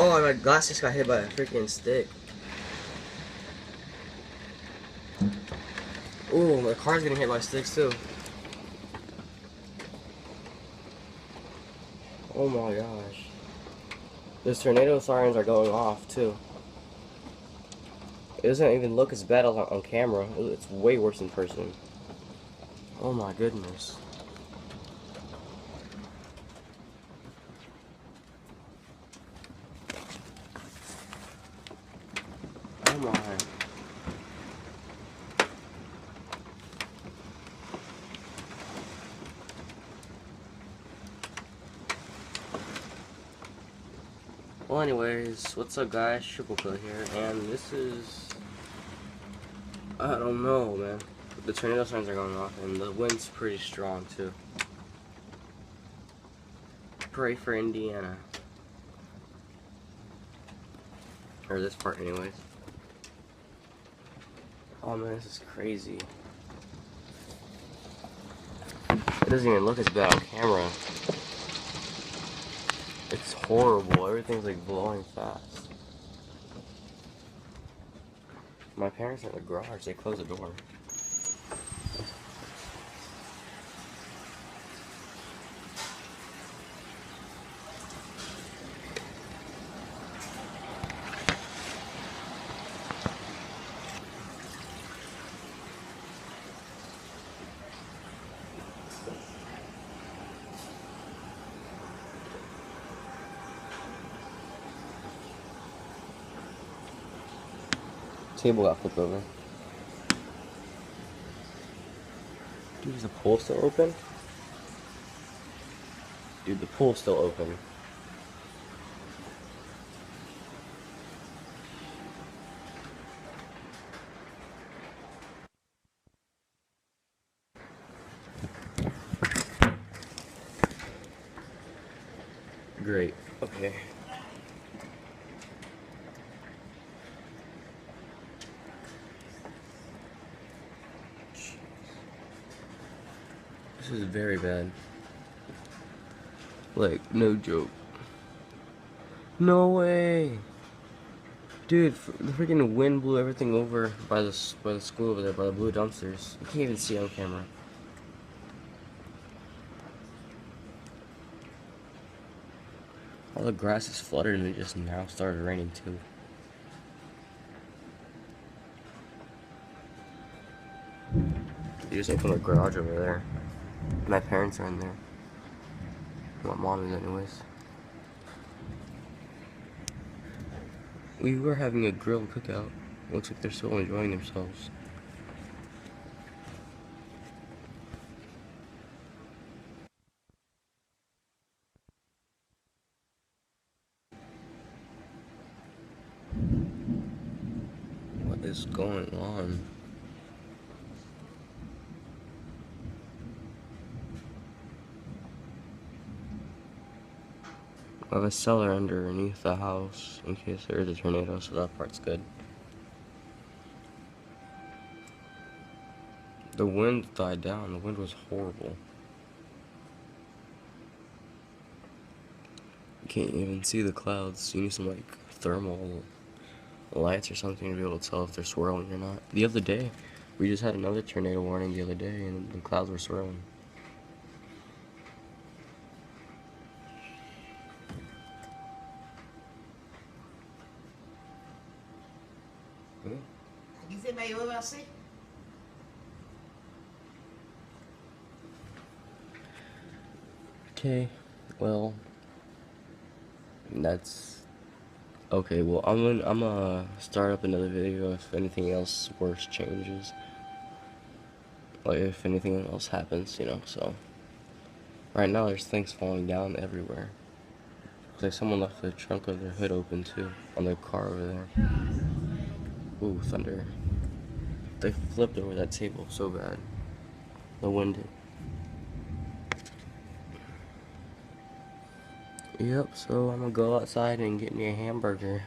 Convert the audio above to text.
Oh, my glass just got hit by a freaking stick. Ooh, my car's getting hit by sticks too. Oh my gosh. Those tornado sirens are going off too. It doesn't even look as bad on camera. It's way worse in person. Oh my goodness. Oh my. Well, anyways, what's up, guys? Triple Kill here, and this is, I don't know, man. The tornado signs are going off, and the wind's pretty strong too. Pray for Indiana, or this part, anyways. Oh man, this is crazy. It doesn't even look as bad on camera. It's horrible. Everything's like blowing fast. My parents are in the garage. They closed the door. Table got flipped over. Dude, is the pool still open? Dude, the pool's still open. Great. Okay. This is very bad. Like, no joke. No way! Dude, the freaking wind blew everything over by the school over there, by the blue dumpsters. You can't even see on camera. All the grass is flooded and it just now started raining too. They just opened a garage over there. My parents are in there. My mom is anyways. We were having a grill cookout. Looks like they're still enjoying themselves. What is going on? I have a cellar underneath the house in case there is a tornado, so that part's good. The wind died down. The wind was horrible. You can't even see the clouds. You need some like thermal lights or something to be able to tell if they're swirling or not. The other day, we just had another tornado warning the other day, and the clouds were swirling. Okay, well, that's okay. Well, I'm gonna start up another video if anything else worse changes, like if anything else happens, you know. So right now there's things falling down everywhere. Looks like someone left the trunk of their hood open too on their car over there. Ooh, thunder! They flipped over that table so bad. The wind. Yep, so I'm gonna go outside and get me a hamburger.